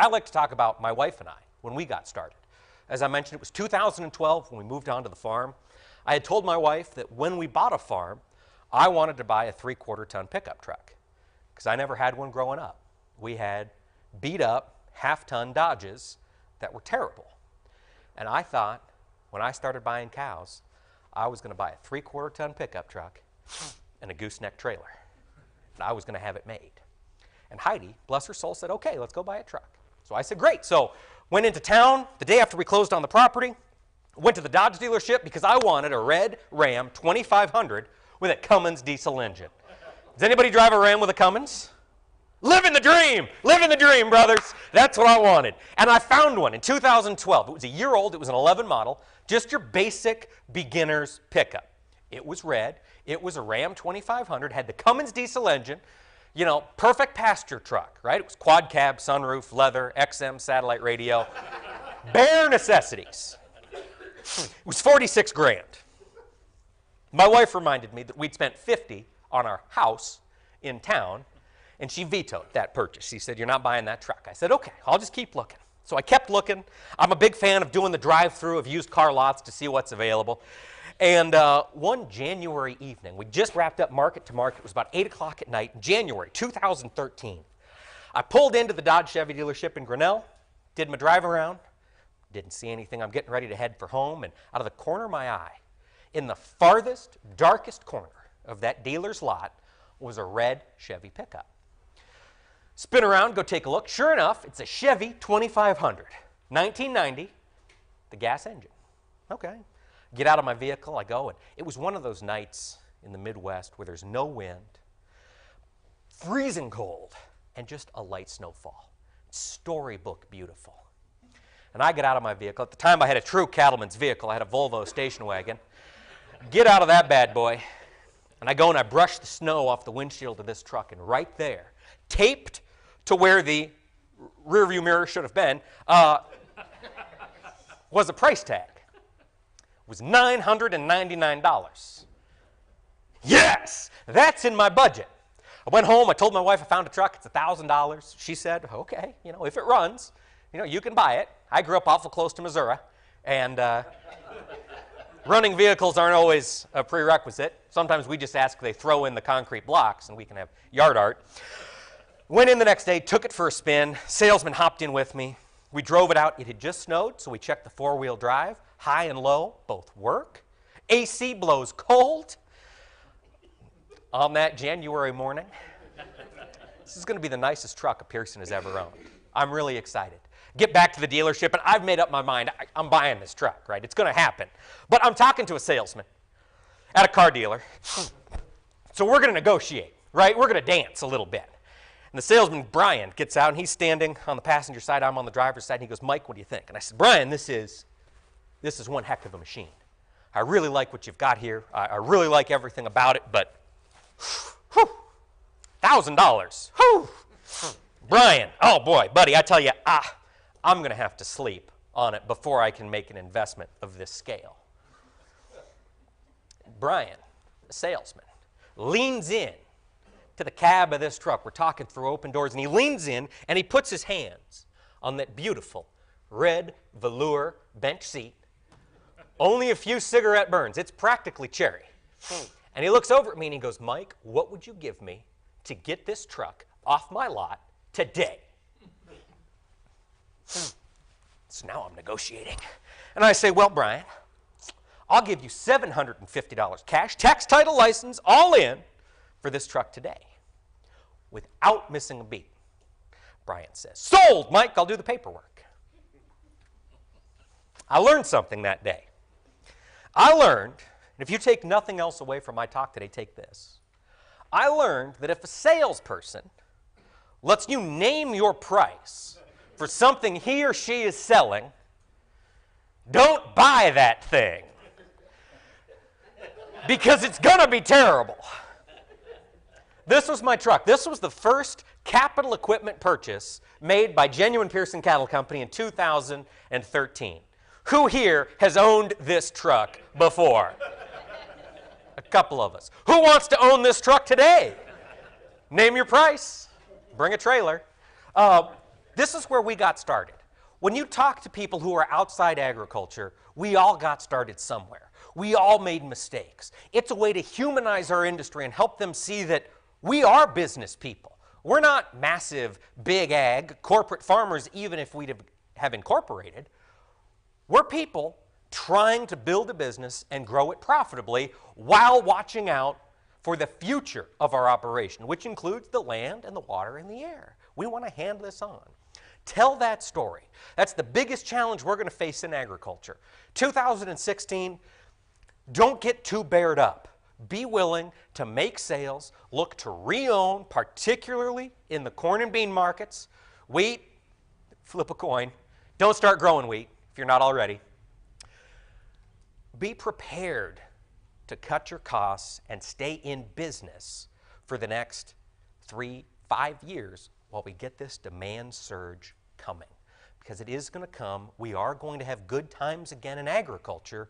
I like to talk about my wife and I when we got started. As I mentioned, it was 2012 when we moved onto the farm. I had told my wife that when we bought a farm, I wanted to buy a 3/4 ton pickup truck because I never had one growing up. We had beat up half-ton Dodges that were terrible. And I thought when I started buying cows, I was going to buy a 3/4 ton pickup truck and a gooseneck trailer. And I was going to have it made. And Heidi, bless her soul, said, okay, let's go buy a truck. So I said, great. So went into town the day after we closed on the property, went to the Dodge dealership because I wanted a red Ram 2500 with a Cummins diesel engine. Does anybody drive a Ram with a Cummins? Living the dream, brothers. That's what I wanted. And I found one in 2012. It was a year old. It was an 11 model, just your basic beginner's pickup. It was red. It was a Ram 2500, had the Cummins diesel engine, you know, perfect pasture truck, right? It was quad cab, sunroof, leather, XM, satellite radio, bare necessities. It was 46 grand. My wife reminded me that we'd spent 50 on our house in town, and she vetoed that purchase. She said, you're not buying that truck. I said, okay, I'll just keep looking. So I kept looking. I'm a big fan of doing the drive-through of used car lots to see what's available. And one January evening, we just wrapped up market to market. It was about 8 o'clock at night in January 2013. I pulled into the Dodge Chevy dealership in Grinnell, did my drive around, didn't see anything. I'm getting ready to head for home, and out of the corner of my eye, in the farthest, darkest corner of that dealer's lot was a red Chevy pickup. Spin around, go take a look. Sure enough, it's a Chevy 2500, 1990, the gas engine. Okay. Get out of my vehicle, I go, and it was one of those nights in the Midwest where there's no wind, freezing cold, and just a light snowfall. Storybook beautiful. And I get out of my vehicle. At the time, I had a true cattleman's vehicle. I had a Volvo station wagon. Get out of that bad boy, and I go and I brush the snow off the windshield of this truck, and right there, taped to where the rearview mirror should have been, was a price tag. It was $999. Yes, that's in my budget. I went home, I told my wife I found a truck, it's $1,000. She said, okay, you know, if it runs, you know, you can buy it. I grew up awful close to Missouri, and running vehicles aren't always a prerequisite. Sometimes we just ask they throw in the concrete blocks and we can have yard art. Went in the next day, took it for a spin. Salesman hopped in with me. We drove it out. It had just snowed, so we checked the four-wheel drive. High and low both work. AC blows cold. On that January morning, this is going to be the nicest truck a Pearson has ever owned. I'm really excited. Get back to the dealership, and I've made up my mind. I'm buying this truck, right? It's going to happen. But I'm talking to a salesman at a car dealer. So we're going to negotiate, right? We're going to dance a little bit. And the salesman, Brian, gets out, and he's standing on the passenger side. I'm on the driver's side, and he goes, Mike, what do you think? And I said, Brian, this is one heck of a machine. I really like what you've got here. I really like everything about it, but $1,000. Brian, oh boy, buddy, I tell you, I'm going to have to sleep on it before I can make an investment of this scale. Brian, the salesman, leans in to the cab of this truck. We're talking through open doors, and he leans in and he puts his hands on that beautiful red velour bench seat. Only a few cigarette burns. It's practically cherry. And he looks over at me and he goes, Mike, what would you give me to get this truck off my lot today? So now I'm negotiating. And I say, well, Brian, I'll give you $750 cash, tax, title, license, all in for this truck today without missing a beat. Brian says, sold, Mike, I'll do the paperwork. I learned something that day. I learned, and if you take nothing else away from my talk today, take this. I learned that if a salesperson lets you name your price for something he or she is selling, don't buy that thing. Because it's going to be terrible. This was my truck. This was the first capital equipment purchase made by Genuine Pearson Cattle Company in 2013. Who here has owned this truck before? A couple of us. Who wants to own this truck today? Name your price. Bring a trailer. This is where we got started. When you talk to people who are outside agriculture, we all got started somewhere. We all made mistakes. It's a way to humanize our industry and help them see that we are business people. We're not massive, big ag, corporate farmers, even if we have incorporated. We're people trying to build a business and grow it profitably while watching out for the future of our operation, which includes the land and the water and the air. We want to hand this on. Tell that story. That's the biggest challenge we're going to face in agriculture. 2016, don't get too bared up. Be willing to make sales, look to re-own, particularly in the corn and bean markets. Wheat, flip a coin. Don't start growing wheat if you're not already. Be prepared to cut your costs and stay in business for the next 3-5 years while we get this demand surge coming. Because it is going to come. We are going to have good times again in agriculture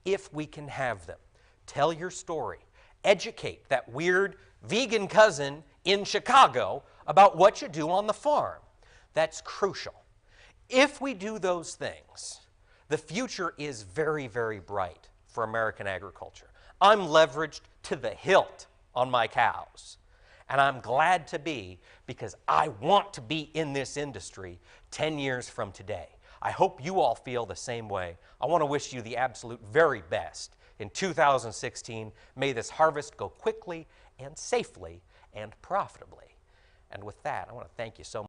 if we can have them. Tell your story. Educate that weird vegan cousin in Chicago about what you do on the farm. That's crucial. If we do those things, the future is very, very bright for American agriculture. I'm leveraged to the hilt on my cows. And I'm glad to be, because I want to be in this industry 10 years from today. I hope you all feel the same way. I want to wish you the absolute very best in 2016. May this harvest go quickly and safely and profitably. And with that, I want to thank you so much.